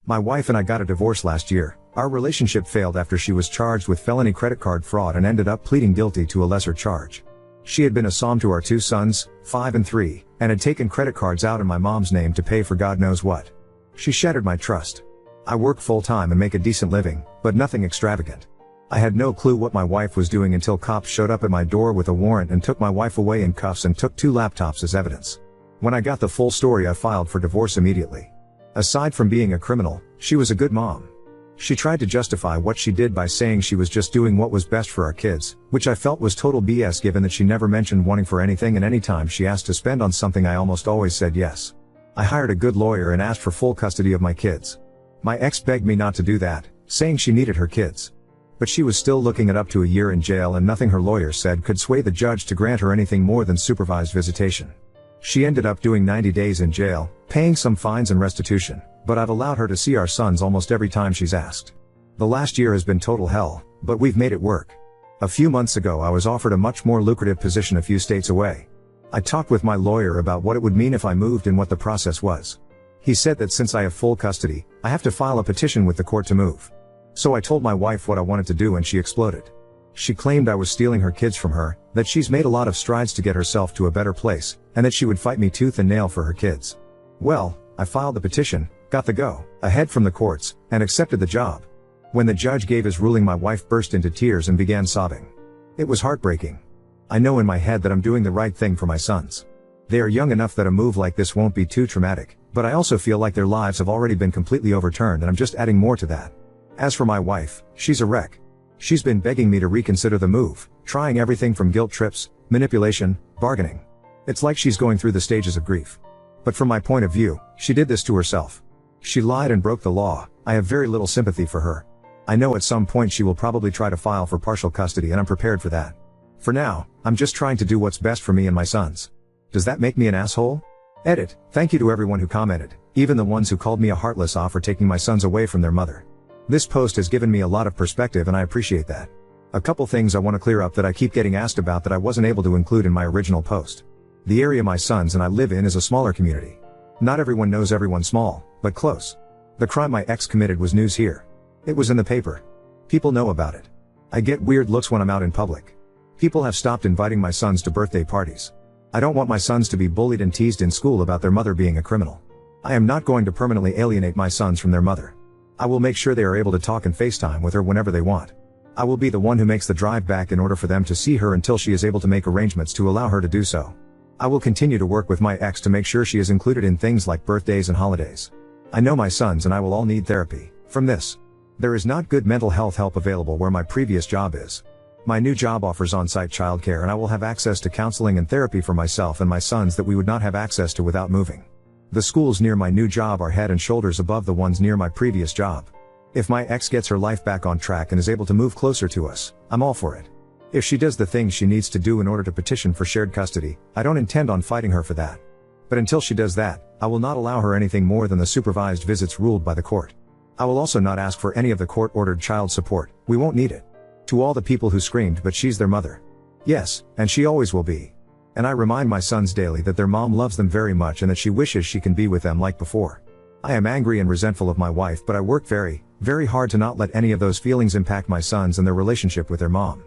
My wife and I got a divorce last year. Our relationship failed after she was charged with felony credit card fraud and ended up pleading guilty to a lesser charge. She had been a mom to our two sons, 5 and 3, and had taken credit cards out in my mom's name to pay for God knows what. She shattered my trust. I work full-time and make a decent living, but nothing extravagant. I had no clue what my wife was doing until cops showed up at my door with a warrant and took my wife away in cuffs and took 2 laptops as evidence. When I got the full story, I filed for divorce immediately. Aside from being a criminal, she was a good mom. She tried to justify what she did by saying she was just doing what was best for our kids, which I felt was total BS given that she never mentioned wanting for anything, and anytime she asked to spend on something I almost always said yes. I hired a good lawyer and asked for full custody of my kids. My ex begged me not to do that, saying she needed her kids. But she was still looking at up to a year in jail, and nothing her lawyer said could sway the judge to grant her anything more than supervised visitation. She ended up doing 90 days in jail, paying some fines and restitution, but I've allowed her to see our sons almost every time she's asked. The last year has been total hell, but we've made it work. A few months ago I was offered a much more lucrative position a few states away. I talked with my lawyer about what it would mean if I moved and what the process was. He said that since I have full custody, I have to file a petition with the court to move. So I told my wife what I wanted to do and she exploded. She claimed I was stealing her kids from her, that she's made a lot of strides to get herself to a better place, and that she would fight me tooth and nail for her kids. Well, I filed the petition, got the go-ahead from the courts, and accepted the job. When the judge gave his ruling, my wife burst into tears and began sobbing. It was heartbreaking. I know in my head that I'm doing the right thing for my sons. They are young enough that a move like this won't be too traumatic, but I also feel like their lives have already been completely overturned and I'm just adding more to that. As for my wife, she's a wreck. She's been begging me to reconsider the move, trying everything from guilt trips, manipulation, bargaining. It's like she's going through the stages of grief. But from my point of view, she did this to herself. She lied and broke the law. I have very little sympathy for her. I know at some point she will probably try to file for partial custody and I'm prepared for that. For now, I'm just trying to do what's best for me and my sons. Does that make me an asshole? Edit. Thank you to everyone who commented, even the ones who called me a heartless off for taking my sons away from their mother. This post has given me a lot of perspective and I appreciate that. A couple things I want to clear up that I keep getting asked about that I wasn't able to include in my original post. The area my sons and I live in is a smaller community. Not everyone knows everyone small, but close. The crime my ex committed was news here. It was in the paper. People know about it. I get weird looks when I'm out in public. People have stopped inviting my sons to birthday parties. I don't want my sons to be bullied and teased in school about their mother being a criminal. I am not going to permanently alienate my sons from their mother. I will make sure they are able to talk and FaceTime with her whenever they want. I will be the one who makes the drive back in order for them to see her until she is able to make arrangements to allow her to do so. I will continue to work with my ex to make sure she is included in things like birthdays and holidays. I know my sons and I will all need therapy from this. There is not good mental health help available where my previous job is. My new job offers on-site childcare and I will have access to counseling and therapy for myself and my sons that we would not have access to without moving. The schools near my new job are head and shoulders above the ones near my previous job. If my ex gets her life back on track and is able to move closer to us, I'm all for it. If she does the things she needs to do in order to petition for shared custody, I don't intend on fighting her for that. But until she does that, I will not allow her anything more than the supervised visits ruled by the court. I will also not ask for any of the court-ordered child support. We won't need it. To all the people who screamed but she's their mother. Yes, and she always will be. And I remind my sons daily that their mom loves them very much and that she wishes she can be with them like before. I am angry and resentful of my wife, but I work very, very hard to not let any of those feelings impact my sons and their relationship with their mom.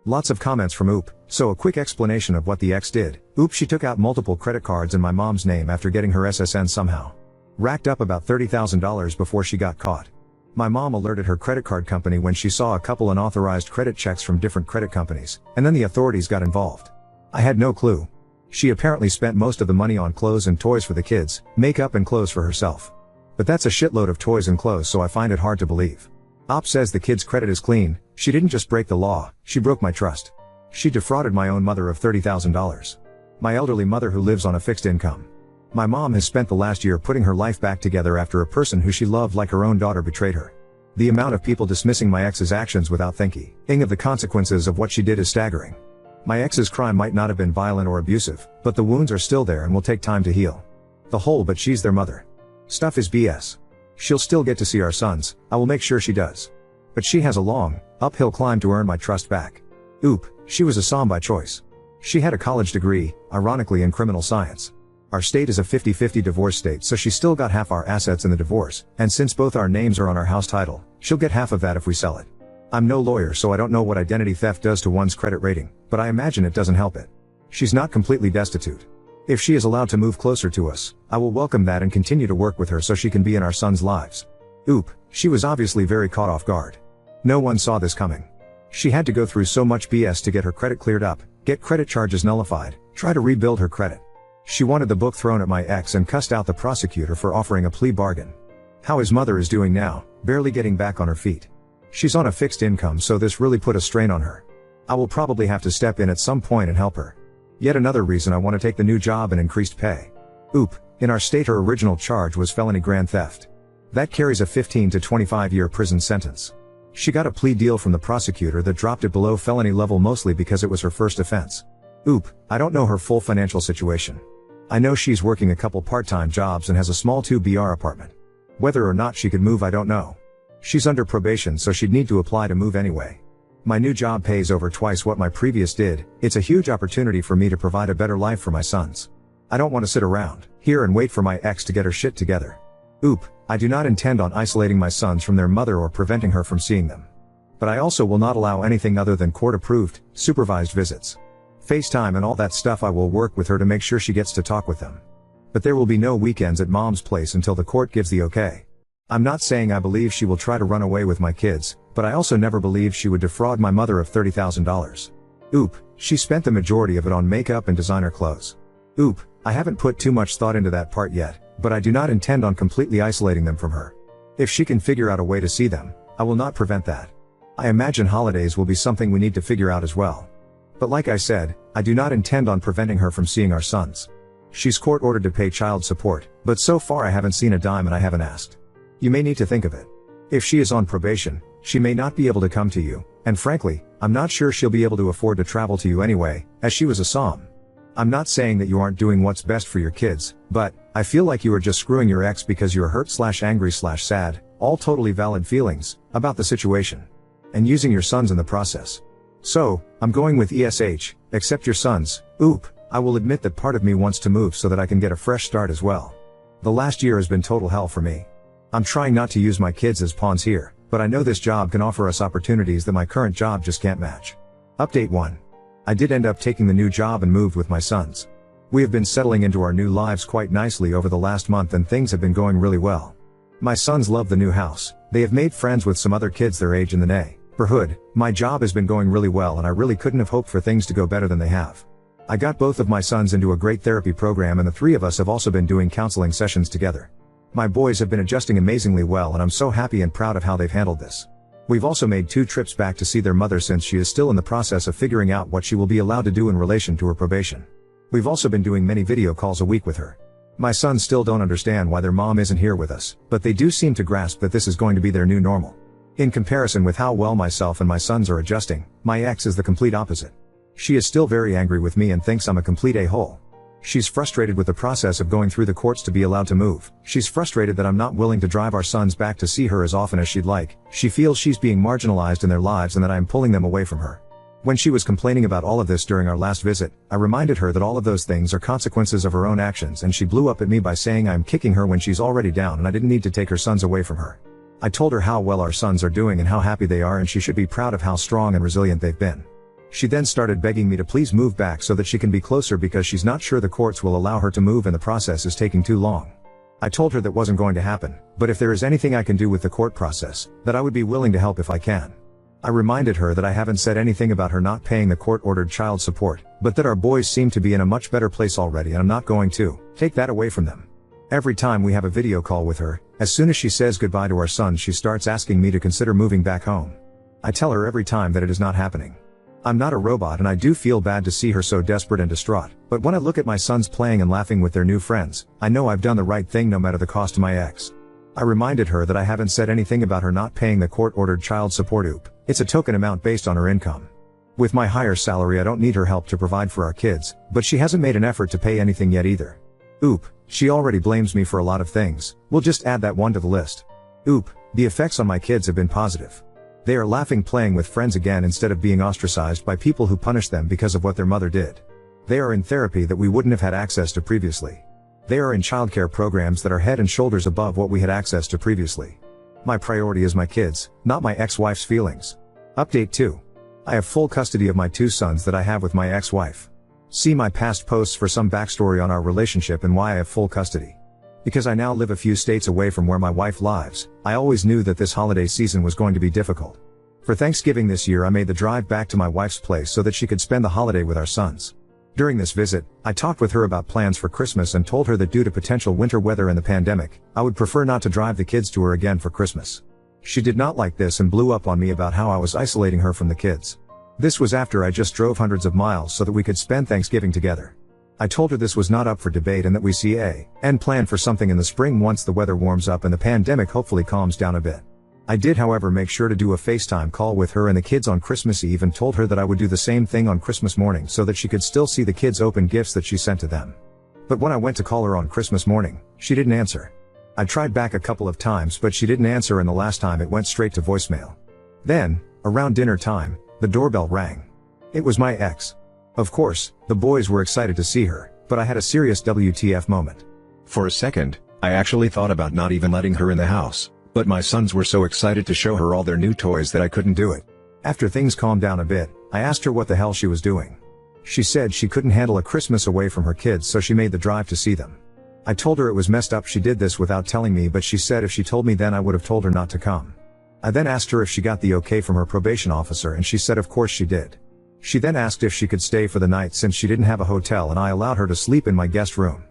Lots of comments from Oop, so a quick explanation of what the ex did. Oop, she took out multiple credit cards in my mom's name after getting her SSN somehow. Racked up about $30,000 before she got caught. My mom alerted her credit card company when she saw a couple unauthorized credit checks from different credit companies, and then the authorities got involved. I had no clue. She apparently spent most of the money on clothes and toys for the kids, makeup and clothes for herself. But that's a shitload of toys and clothes, so I find it hard to believe. Op says the kids' credit is clean. She didn't just break the law, she broke my trust. She defrauded my own mother of $30,000. My elderly mother who lives on a fixed income. My mom has spent the last year putting her life back together after a person who she loved like her own daughter betrayed her. The amount of people dismissing my ex's actions without thinking of the consequences of what she did is staggering. My ex's crime might not have been violent or abusive, but the wounds are still there and will take time to heal. The whole but she's their mother stuff is BS. She'll still get to see our sons, I will make sure she does. But she has a long, uphill climb to earn my trust back. Oop, she was a SOM by choice. She had a college degree, ironically in criminal science. Our state is a 50-50 divorce state, so she still got half our assets in the divorce, and since both our names are on our house title, she'll get half of that if we sell it. I'm no lawyer, so I don't know what identity theft does to one's credit rating, but I imagine it doesn't help it. She's not completely destitute. If she is allowed to move closer to us, I will welcome that and continue to work with her so she can be in our sons' lives. Oop, she was obviously very caught off guard. No one saw this coming. She had to go through so much BS to get her credit cleared up, get credit charges nullified, try to rebuild her credit. She wanted the book thrown at my ex and cussed out the prosecutor for offering a plea bargain. How his mother is doing now, barely getting back on her feet. She's on a fixed income, so this really put a strain on her. I will probably have to step in at some point and help her. Yet another reason I want to take the new job and increased pay. Oop, in our state her original charge was felony grand theft. That carries a 15 to 25-year prison sentence. She got a plea deal from the prosecutor that dropped it below felony level, mostly because it was her first offense. Oop, I don't know her full financial situation. I know she's working a couple part-time jobs and has a small 2BR apartment. Whether or not she could move, I don't know. She's under probation, so she'd need to apply to move anyway. My new job pays over twice what my previous did. It's a huge opportunity for me to provide a better life for my sons. I don't want to sit around here and wait for my ex to get her shit together. Oop, I do not intend on isolating my sons from their mother or preventing her from seeing them. But I also will not allow anything other than court-approved, supervised visits. FaceTime and all that stuff. I will work with her to make sure she gets to talk with them. But there will be no weekends at mom's place until the court gives the okay. I'm not saying I believe she will try to run away with my kids, but I also never believed she would defraud my mother of $30,000. Oop, she spent the majority of it on makeup and designer clothes. Oop, I haven't put too much thought into that part yet, but I do not intend on completely isolating them from her. If she can figure out a way to see them, I will not prevent that. I imagine holidays will be something we need to figure out as well. But like I said, I do not intend on preventing her from seeing our sons. She's court ordered to pay child support, but so far I haven't seen a dime and I haven't asked. You may need to think of it. If she is on probation, she may not be able to come to you, and frankly, I'm not sure she'll be able to afford to travel to you anyway, as she was a SOM. I'm not saying that you aren't doing what's best for your kids, but I feel like you are just screwing your ex because you're hurt/angry/sad, all totally valid feelings, about the situation. And using your sons in the process. So, I'm going with ESH, except your sons. Oop, I will admit that part of me wants to move so that I can get a fresh start as well. The last year has been total hell for me. I'm trying not to use my kids as pawns here, but I know this job can offer us opportunities that my current job just can't match. Update 1. I did end up taking the new job and moved with my sons. We have been settling into our new lives quite nicely over the last month and things have been going really well. My sons love the new house. They have made friends with some other kids their age in the neighborhood. My job has been going really well and I really couldn't have hoped for things to go better than they have. I got both of my sons into a great therapy program and the three of us have also been doing counseling sessions together. My boys have been adjusting amazingly well and I'm so happy and proud of how they've handled this. We've also made 2 trips back to see their mother since she is still in the process of figuring out what she will be allowed to do in relation to her probation. We've also been doing many video calls a week with her. My sons still don't understand why their mom isn't here with us, but they do seem to grasp that this is going to be their new normal. In comparison with how well myself and my sons are adjusting, my ex is the complete opposite. She is still very angry with me and thinks I'm a complete a-hole. She's frustrated with the process of going through the courts to be allowed to move. She's frustrated that I'm not willing to drive our sons back to see her as often as she'd like. She feels she's being marginalized in their lives and that I'm pulling them away from her. When she was complaining about all of this during our last visit, I reminded her that all of those things are consequences of her own actions and she blew up at me by saying I'm kicking her when she's already down and I didn't need to take her sons away from her. I told her how well our sons are doing and how happy they are and she should be proud of how strong and resilient they've been. She then started begging me to please move back so that she can be closer because she's not sure the courts will allow her to move and the process is taking too long. I told her that wasn't going to happen, but if there is anything I can do with the court process, that I would be willing to help if I can. I reminded her that I haven't said anything about her not paying the court-ordered child support, but that our boys seem to be in a much better place already and I'm not going to take that away from them. Every time we have a video call with her, as soon as she says goodbye to our son she starts asking me to consider moving back home. I tell her every time that it is not happening. I'm not a robot and I do feel bad to see her so desperate and distraught, but when I look at my sons playing and laughing with their new friends, I know I've done the right thing no matter the cost to my ex. I reminded her that I haven't said anything about her not paying the court-ordered child support. Oop, it's a token amount based on her income. With my higher salary I don't need her help to provide for our kids, but she hasn't made an effort to pay anything yet either. Oop, she already blames me for a lot of things. We'll just add that one to the list. Oop, the effects on my kids have been positive. They are laughing playing with friends again instead of being ostracized by people who punish them because of what their mother did. They are in therapy that we wouldn't have had access to previously. They are in childcare programs that are head and shoulders above what we had access to previously. My priority is my kids, not my ex-wife's feelings. Update 2. I have full custody of my 2 sons that I have with my ex-wife. See my past posts for some backstory on our relationship and why I have full custody. Because I now live a few states away from where my wife lives, I always knew that this holiday season was going to be difficult. For Thanksgiving this year I made the drive back to my wife's place so that she could spend the holiday with our sons. During this visit, I talked with her about plans for Christmas and told her that due to potential winter weather and the pandemic, I would prefer not to drive the kids to her again for Christmas. She did not like this and blew up on me about how I was isolating her from the kids. This was after I just drove hundreds of miles so that we could spend Thanksgiving together. I told her this was not up for debate and that we plan for something in the spring once the weather warms up and the pandemic hopefully calms down a bit. I did however make sure to do a FaceTime call with her and the kids on Christmas Eve and told her that I would do the same thing on Christmas morning so that she could still see the kids open gifts that she sent to them. But when I went to call her on Christmas morning, she didn't answer. I tried back a couple of times but she didn't answer and the last time it went straight to voicemail. Then, around dinner time, the doorbell rang. It was my ex. Of course, the boys were excited to see her, but I had a serious WTF moment. For a second, I actually thought about not even letting her in the house. But my sons were so excited to show her all their new toys that I couldn't do it. After things calmed down a bit, I asked her what the hell she was doing. She said she couldn't handle a Christmas away from her kids so she made the drive to see them. I told her it was messed up she did this without telling me but she said if she told me then I would have told her not to come. I then asked her if she got the okay from her probation officer and she said of course she did. She then asked if she could stay for the night since she didn't have a hotel and I allowed her to sleep in my guest room.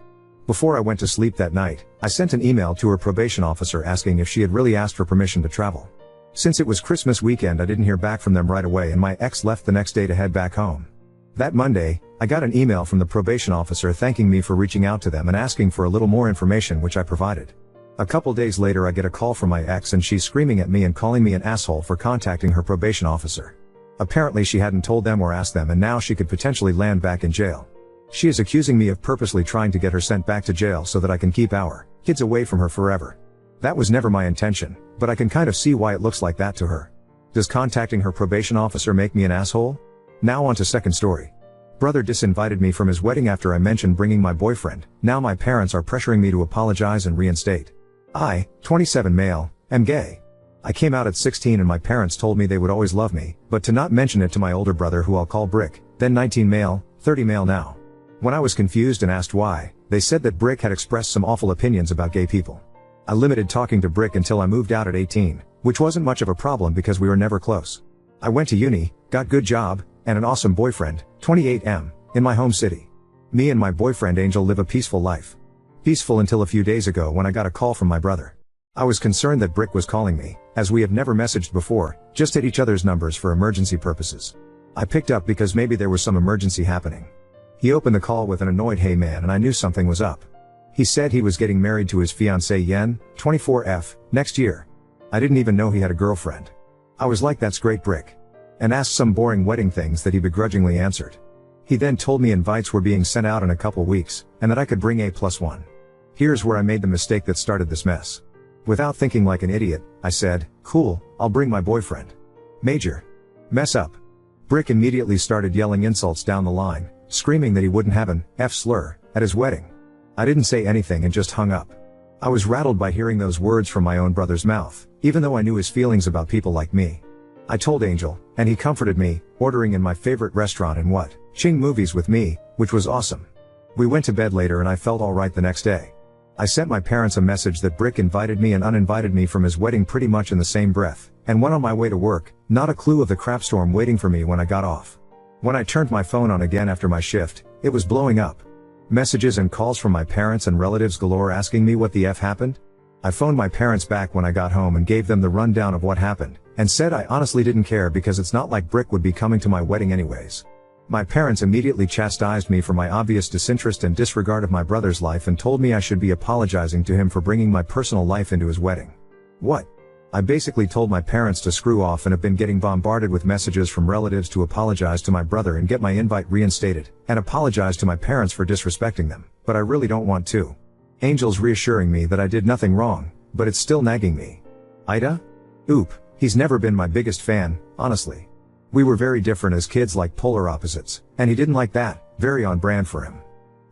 Before I went to sleep that night, I sent an email to her probation officer asking if she had really asked for permission to travel. Since it was Christmas weekend I didn't hear back from them right away and my ex left the next day to head back home. That Monday, I got an email from the probation officer thanking me for reaching out to them and asking for a little more information which I provided. A couple days later I get a call from my ex and she's screaming at me and calling me an asshole for contacting her probation officer. Apparently she hadn't told them or asked them and now she could potentially land back in jail. She is accusing me of purposely trying to get her sent back to jail so that I can keep our kids away from her forever. That was never my intention, but I can kind of see why it looks like that to her. Does contacting her probation officer make me an asshole? Now on to second story. Brother disinvited me from his wedding after I mentioned bringing my boyfriend. Now my parents are pressuring me to apologize and reinstate. I, 27 male, am gay. I came out at 16 and my parents told me they would always love me, but to not mention it to my older brother who I'll call Brick, then 19 male, 30 male now. When I was confused and asked why, they said that Brick had expressed some awful opinions about gay people. I limited talking to Brick until I moved out at 18, which wasn't much of a problem because we were never close. I went to uni, got good job, and an awesome boyfriend, 28M, in my home city. Me and my boyfriend Angel live a peaceful life. Peaceful until a few days ago when I got a call from my brother. I was concerned that Brick was calling me, as we have never messaged before, just at each other's numbers for emergency purposes. I picked up because maybe there was some emergency happening. He opened the call with an annoyed "Hey man," and I knew something was up. He said he was getting married to his fiancée Yen, 24F, next year. I didn't even know he had a girlfriend. I was like that's great Brick. And asked some boring wedding things that he begrudgingly answered. He then told me invites were being sent out in a couple weeks, and that I could bring A+1. Here's where I made the mistake that started this mess. Without thinking like an idiot, I said, cool, I'll bring my boyfriend. Major mess up. Brick immediately started yelling insults down the line, screaming that he wouldn't have an F slur at his wedding. I didn't say anything and just hung up. I was rattled by hearing those words from my own brother's mouth, even though I knew his feelings about people like me. I told Angel, and he comforted me, ordering in my favorite restaurant and watching movies with me, which was awesome. We went to bed later and I felt alright the next day. I sent my parents a message that Brick invited me and uninvited me from his wedding pretty much in the same breath, and went on my way to work, not a clue of the crapstorm waiting for me when I got off. When I turned my phone on again after my shift, it was blowing up. Messages and calls from my parents and relatives galore asking me what the F happened. I phoned my parents back when I got home and gave them the rundown of what happened, and said I honestly didn't care because it's not like Brick would be coming to my wedding anyways. My parents immediately chastised me for my obvious disinterest and disregard of my brother's life and told me I should be apologizing to him for bringing my personal life into his wedding. What? I basically told my parents to screw off and have been getting bombarded with messages from relatives to apologize to my brother and get my invite reinstated, and apologize to my parents for disrespecting them, but I really don't want to. Angel's reassuring me that I did nothing wrong, but it's still nagging me. Ida? Oop, he's never been my biggest fan, honestly. We were very different as kids, like polar opposites, and he didn't like that, very on brand for him.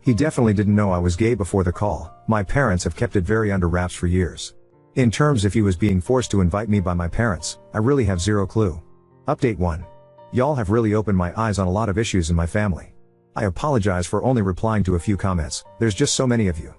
He definitely didn't know I was gay before the call. My parents have kept it very under wraps for years. In terms if he was being forced to invite me by my parents, I really have zero clue. Update 1. Y'all have really opened my eyes on a lot of issues in my family. I apologize for only replying to a few comments, there's just so many of you.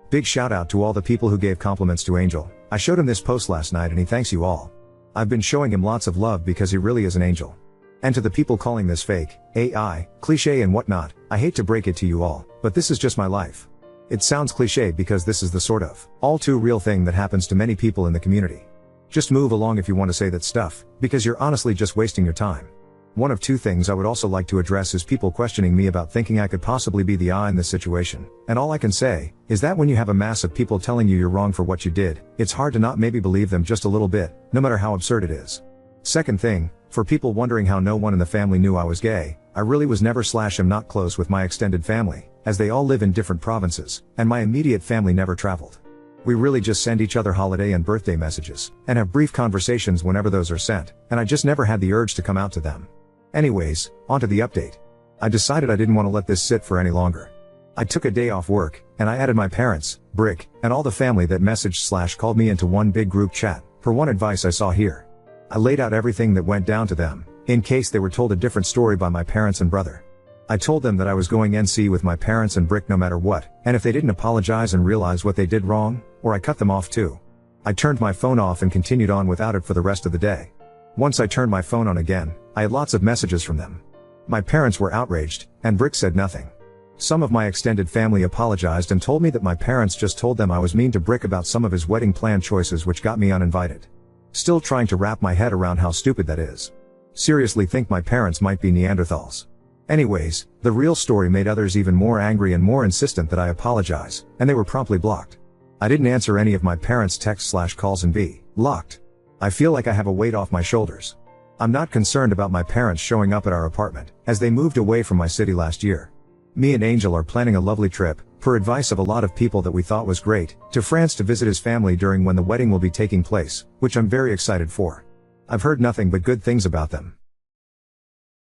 Big shout out to all the people who gave compliments to Angel. I showed him this post last night and he thanks you all. I've been showing him lots of love because he really is an angel. And to the people calling this fake, AI, cliche and whatnot, I hate to break it to you all, but this is just my life. It sounds cliche because this is the sort of, all too real thing that happens to many people in the community. Just move along if you want to say that stuff, because you're honestly just wasting your time. One of two things I would also like to address is people questioning me about thinking I could possibly be the I in this situation, and all I can say, is that when you have a mass of people telling you you're wrong for what you did, it's hard to not maybe believe them just a little bit, no matter how absurd it is. Second thing, for people wondering how no one in the family knew I was gay, I really was never am not close with my extended family, as they all live in different provinces, and my immediate family never traveled. We really just send each other holiday and birthday messages, and have brief conversations whenever those are sent, and I just never had the urge to come out to them. Anyways, onto the update. I decided I didn't want to let this sit for any longer. I took a day off work, and I added my parents, Brick, and all the family that messaged/called me into one big group chat, for one advice I saw here. I laid out everything that went down to them, in case they were told a different story by my parents and brother. I told them that I was going NC with my parents and Brick no matter what, and if they didn't apologize and realize what they did wrong, or I cut them off too. I turned my phone off and continued on without it for the rest of the day. Once I turned my phone on again, I had lots of messages from them. My parents were outraged, and Brick said nothing. Some of my extended family apologized and told me that my parents just told them I was mean to Brick about some of his wedding plan choices which got me uninvited. Still trying to wrap my head around how stupid that is. Seriously think my parents might be Neanderthals. Anyways, the real story made others even more angry and more insistent that I apologize, and they were promptly blocked. I didn't answer any of my parents' texts/calls and be blocked. I feel like I have a weight off my shoulders. I'm not concerned about my parents showing up at our apartment, as they moved away from my city last year. Me and Angel are planning a lovely trip, per advice of a lot of people that we thought was great, to France to visit his family during when the wedding will be taking place, which I'm very excited for. I've heard nothing but good things about them.